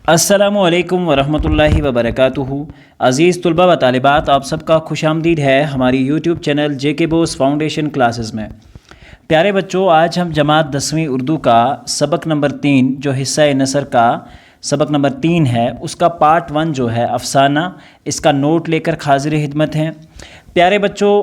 السلام علیکم ورحمۃ اللہ وبرکاتہ۔ عزیز طلباء و طالبات، آپ سب کا خوش آمدید ہے ہماری یوٹیوب چینل جے کے بوس فاؤنڈیشن کلاسز میں۔ پیارے بچوں، آج ہم جماعت 10ویں اردو کا سبق نمبر 3 جو حصہ نثر کا سبق نمبر 3 ہے، اس کا پارٹ 1 جو ہے افسانہ، اس کا نوٹ لے کر حاضر خدمت ہیں۔ پیارے بچوں،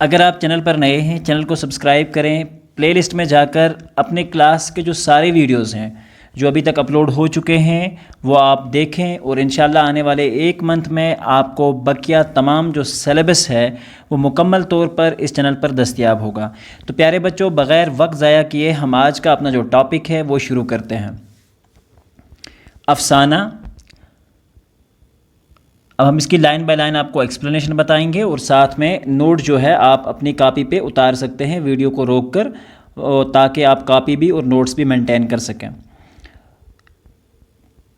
اگر آپ چینل پر نئے ہیں، چینل کو سبسکرائب کریں، پلے لسٹ میں جا کر اپنے کلاس کے جو سارے ویڈیوز ہیں جو ابھی تک اپلوڈ ہو چکے ہیں وہ آپ دیکھیں، اور انشاءاللہ آنے والے 1 منتھ میں آپ کو بقیہ تمام جو سلیبس ہے وہ مکمل طور پر اس چینل پر دستیاب ہوگا۔ تو پیارے بچوں، بغیر وقت ضائع کیے ہم آج کا اپنا جو ٹاپک ہے وہ شروع کرتے ہیں، افسانہ۔ اب ہم اس کی لائن بائی لائن آپ کو ایکسپلینیشن بتائیں گے، اور ساتھ میں نوٹ جو ہے آپ اپنی کاپی پہ اتار سکتے ہیں ویڈیو کو روک کر، تاکہ آپ کاپی بھی اور نوٹس بھی مینٹین کر سکیں۔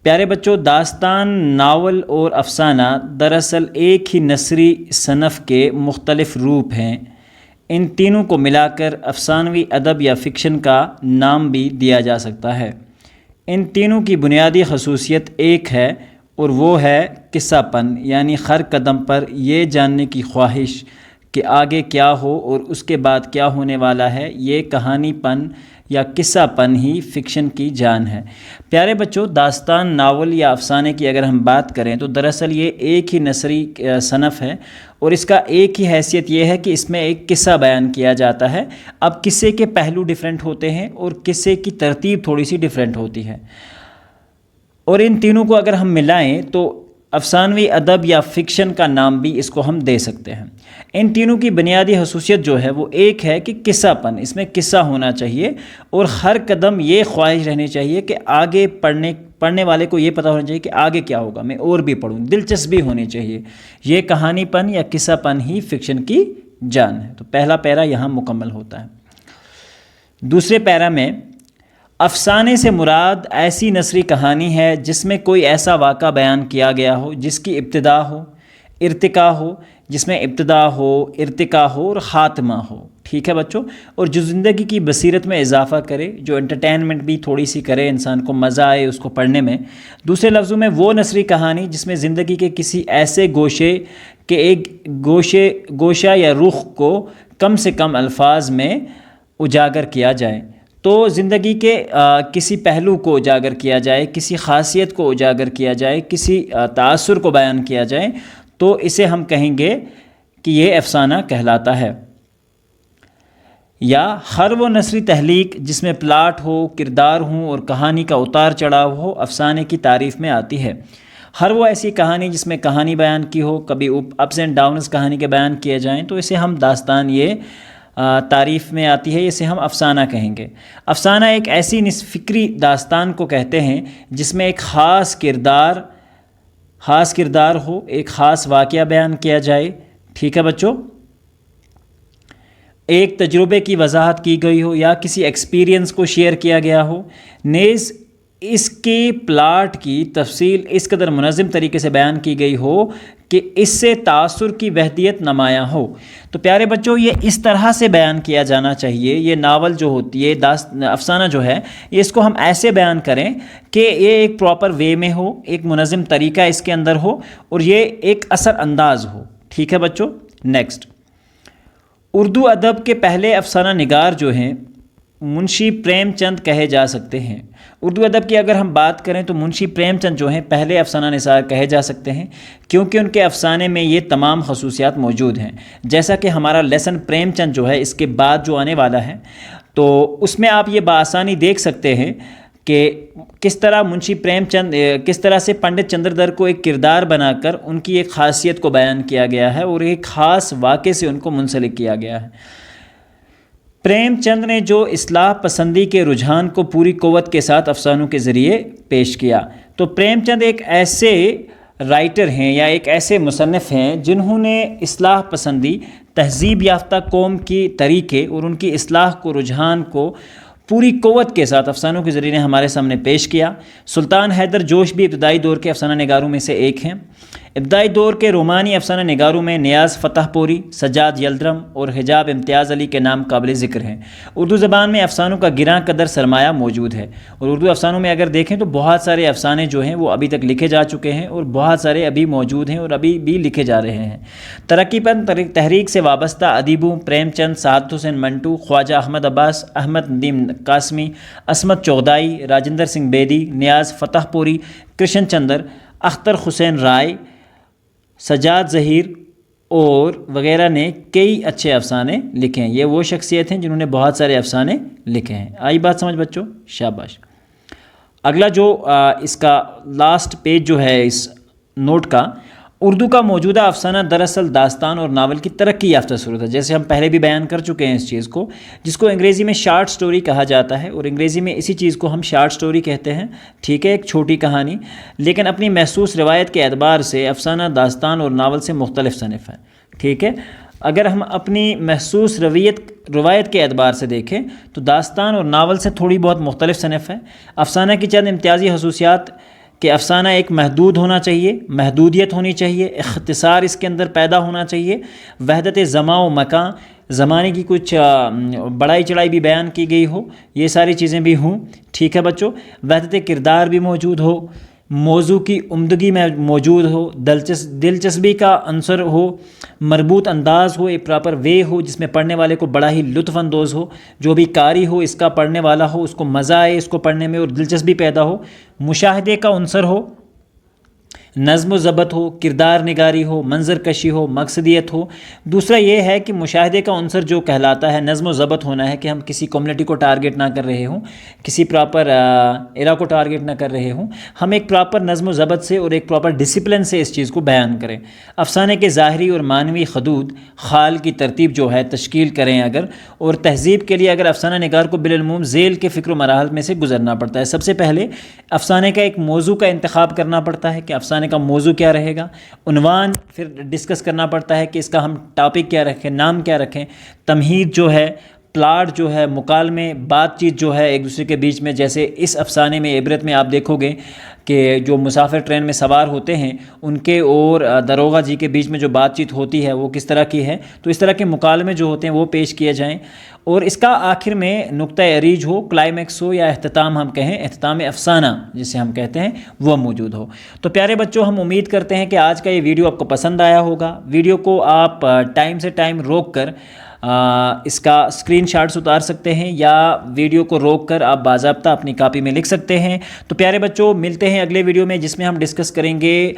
پیارے بچوں، داستان، ناول اور افسانہ دراصل ایک ہی نثری صنف کے مختلف روپ ہیں۔ ان تینوں کو ملا کر افسانوی ادب یا فکشن کا نام بھی دیا جا سکتا ہے۔ ان تینوں کی بنیادی خصوصیت ایک ہے، اور وہ ہے قصہ پن، یعنی ہر قدم پر یہ جاننے کی خواہش کہ آگے کیا ہو اور اس کے بعد کیا ہونے والا ہے۔ یہ کہانی پن یا قصہ پن ہی فکشن کی جان ہے۔ پیارے بچوں، داستان، ناول یا افسانے کی اگر ہم بات کریں تو دراصل یہ ایک ہی نثری صنف ہے، اور اس کا ایک ہی حیثیت یہ ہے کہ اس میں ایک قصہ بیان کیا جاتا ہے۔ اب قصے کے پہلو ڈیفرنٹ ہوتے ہیں اور قصے کی ترتیب تھوڑی سی ڈیفرنٹ ہوتی ہے، اور ان تینوں کو اگر ہم ملائیں تو افسانوی ادب یا فکشن کا نام بھی اس کو ہم دے سکتے ہیں۔ ان تینوں کی بنیادی خصوصیت جو ہے وہ ایک ہے کہ قصہ پن، اس میں قصہ ہونا چاہیے، اور ہر قدم یہ خواہش رہنی چاہیے کہ آگے پڑھنے والے کو یہ پتہ ہونا چاہیے کہ آگے کیا ہوگا، میں اور بھی پڑھوں، دلچسپی ہونی چاہیے۔ یہ کہانی پن یا قصہ پن ہی فکشن کی جان ہے۔ تو پہلا پیرا یہاں مکمل ہوتا ہے۔ دوسرے پیرا میں، افسانے سے مراد ایسی نثری کہانی ہے جس میں کوئی ایسا واقعہ بیان کیا گیا ہو جس کی ابتدا ہو، ارتقا ہو، جس میں ابتدا ہو، ارتقا ہو اور خاتمہ ہو۔ ٹھیک ہے بچوں، اور جو زندگی کی بصیرت میں اضافہ کرے، جو انٹرٹینمنٹ بھی تھوڑی سی کرے، انسان کو مزہ آئے اس کو پڑھنے میں۔ دوسرے لفظوں میں وہ نثری کہانی جس میں زندگی کے کسی ایسے گوشے کے ایک گوشہ یا رخ کو کم سے کم الفاظ میں اجاگر کیا جائے۔ تو زندگی کے کسی پہلو کو اجاگر کیا جائے، کسی خاصیت کو اجاگر کیا جائے، کسی تاثر کو بیان کیا جائے، تو اسے ہم کہیں گے کہ یہ افسانہ کہلاتا ہے۔ یا ہر وہ نثری تخلیق جس میں پلاٹ ہو، کردار ہوں اور کہانی کا اتار چڑھاؤ ہو، افسانے کی تعریف میں آتی ہے۔ ہر وہ ایسی کہانی جس میں کہانی بیان کی ہو، کبھی اپس اینڈ ڈاؤنز کہانی کے بیان کیے جائیں، تو اسے ہم داستان، یہ تعریف میں آتی ہے، اسے ہم افسانہ کہیں گے۔ افسانہ ایک ایسی نصف فکری داستان کو کہتے ہیں جس میں ایک خاص کردار ہو، ایک خاص واقعہ بیان کیا جائے۔ ٹھیک ہے بچوں، ایک تجربے کی وضاحت کی گئی ہو یا کسی ایکسپیرینس کو شیئر کیا گیا ہو، نیز اس کے پلاٹ کی تفصیل اس قدر منظم طریقے سے بیان کی گئی ہو کہ اس سے تاثر کی وحدیت نمایاں ہو۔ تو پیارے بچوں، یہ اس طرح سے بیان کیا جانا چاہیے۔ یہ ناول جو ہوتی ہے، افسانہ جو ہے، اس کو ہم ایسے بیان کریں کہ یہ ایک پراپر وے میں ہو، ایک منظم طریقہ اس کے اندر ہو، اور یہ ایک اثر انداز ہو۔ ٹھیک ہے بچوں، نیکسٹ، اردو ادب کے پہلے افسانہ نگار جو ہیں منشی پریم چند کہے جا سکتے ہیں۔ اردو ادب کی اگر ہم بات کریں تو منشی پریم چند جو ہیں پہلے افسانہ نثار کہے جا سکتے ہیں، کیونکہ ان کے افسانے میں یہ تمام خصوصیات موجود ہیں۔ جیسا کہ ہمارا لیسن پریم چند جو ہے اس کے بعد جو آنے والا ہے، تو اس میں آپ یہ بآسانی دیکھ سکتے ہیں کہ کس طرح منشی پریم چند، کس طرح سے پنڈت چندردر کو ایک کردار بنا کر ان کی ایک خاصیت کو بیان کیا گیا ہے، اور ایک خاص واقعے سے ان کو منسلک کیا گیا ہے۔ پریم چند نے جو اصلاح پسندی کے رجحان کو پوری قوت کے ساتھ افسانوں کے ذریعے پیش کیا، تو پریم چند ایک ایسے رائٹر ہیں یا ایک ایسے مصنف ہیں جنہوں نے اصلاح پسندی، تہذیب یافتہ قوم کی طریقے اور ان کی اصلاح کو، رجحان کو پوری قوت کے ساتھ افسانوں کے ذریعے ہمارے سامنے پیش کیا۔ سلطان حیدر جوش بھی ابتدائی دور کے افسانہ نگاروں میں سے ایک ہیں۔ ابتدائی دور کے رومانی افسانہ نگاروں میں نیاز فتح پوری، سجاد یلدرم اور حجاب امتیاز علی کے نام قابل ذکر ہیں۔ اردو زبان میں افسانوں کا گراں قدر سرمایہ موجود ہے، اور اردو افسانوں میں اگر دیکھیں تو بہت سارے افسانے جو ہیں وہ ابھی تک لکھے جا چکے ہیں، اور بہت سارے ابھی موجود ہیں اور ابھی بھی لکھے جا رہے ہیں۔ ترقی پسند تحریک سے وابستہ ادیبوں پریم چند، سعادت حسین منٹو، خواجہ احمد عباس، احمد ندیم قاسمی، عصمت چغتائی، راجندر سنگھ بیدی، نیاز فتح پوری، کرشن چندر، اختر حسین رائے، سجاد ظہیر اور وغیرہ نے کئی اچھے افسانے لکھے ہیں۔ یہ وہ شخصیت ہیں جنہوں نے بہت سارے افسانے لکھے ہیں۔ آئی بات سمجھ بچوں؟ شاباش۔ اگلا جو اس کا لاسٹ پیج جو ہے اس نوٹ کا، اردو کا موجودہ افسانہ دراصل داستان اور ناول کی ترقی یافتہ صورت ہے، جیسے ہم پہلے بھی بیان کر چکے ہیں اس چیز کو، جس کو انگریزی میں شارٹ سٹوری کہا جاتا ہے، اور انگریزی میں اسی چیز کو ہم شارٹ سٹوری کہتے ہیں، ٹھیک ہے، ایک چھوٹی کہانی، لیکن اپنی محسوس روایت کے اعتبار سے افسانہ داستان اور ناول سے مختلف صنف ہے، ٹھیک ہے۔ اگر ہم اپنی محسوس روایت کے اعتبار سے دیکھیں تو داستان اور ناول سے تھوڑی بہت مختلف صنف ہے۔ افسانہ کی چند امتیازی خصوصیات کہ افسانہ ایک محدود ہونا چاہیے، محدودیت ہونی چاہیے، اختصار اس کے اندر پیدا ہونا چاہیے، وحدت زمان و مکان، زمانے کی کچھ بڑائی چڑھائی بھی بیان کی گئی ہو، یہ ساری چیزیں بھی ہوں، ٹھیک ہے بچوں۔ وحدت کردار بھی موجود ہو، موضوع کی عمدگی میں موجود ہو، دلچسپی کا عنصر ہو، مربوط انداز ہو، ایک پراپر وے ہو جس میں پڑھنے والے کو بڑا ہی لطف اندوز ہو، جو بھی قاری ہو اس کا پڑھنے والا ہو اس کو مزہ آئے اس کو پڑھنے میں اور دلچسپی پیدا ہو، مشاہدے کا عنصر ہو، نظم و ضبط ہو، کردار نگاری ہو، منظر کشی ہو، مقصدیت ہو۔ دوسرا یہ ہے کہ مشاہدے کا عنصر جو کہلاتا ہے، نظم و ضبط ہونا ہے کہ ہم کسی کمیونٹی کو ٹارگٹ نہ کر رہے ہوں، کسی پراپر ایرا کو ٹارگٹ نہ کر رہے ہوں، ہم ایک پراپر نظم و ضبط سے اور ایک پراپر ڈسپلن سے اس چیز کو بیان کریں۔ افسانے کے ظاہری اور معنوی حدود خال کی ترتیب جو ہے تشکیل کریں اگر، اور تہذیب کے لیے اگر افسانہ نگار کو بالعموم ذیل کے فکر و مراحل میں سے گزرنا پڑتا ہے۔ سب سے پہلے افسانے کا ایک موضوع کا انتخاب کرنا پڑتا ہے کہ افسانے کا موضوع کیا رہے گا، عنوان پھر ڈسکس کرنا پڑتا ہے کہ اس کا ہم ٹاپک کیا رکھیں، نام کیا رکھیں، تمہید جو ہے، پلاٹ جو ہے، مکالمے، بات چیت جو ہے ایک دوسرے کے بیچ میں، جیسے اس افسانے میں عبرت میں آپ دیکھو گے کہ جو مسافر ٹرین میں سوار ہوتے ہیں ان کے اور داروغہ جی کے بیچ میں جو بات چیت ہوتی ہے وہ کس طرح کی ہے، تو اس طرح کے مکالمے جو ہوتے ہیں وہ پیش کیے جائیں، اور اس کا آخر میں نقطہ عریج ہو، کلائمیکس ہو، یا اختتام ہم کہیں، اختتام افسانہ جسے ہم کہتے ہیں وہ موجود ہو۔ تو پیارے بچوں، ہم امید کرتے ہیں کہ آج کا یہ ویڈیو آپ کو پسند آیا ہوگا۔ ویڈیو کو آپ ٹائم سے ٹائم روک کر اس کا اسکرین شاٹس اتار سکتے ہیں، یا ویڈیو کو روک کر آپ باضابطہ اپنی کاپی میں لکھ سکتے ہیں۔ تو پیارے بچوں، ملتے ہیں اگلے ویڈیو میں جس میں ہم ڈسکس کریں گے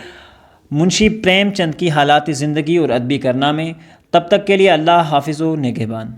منشی پریم چند کی حالات زندگی اور ادبی کارنامے۔ تب تک کے لیے اللہ حافظ و نگہبان۔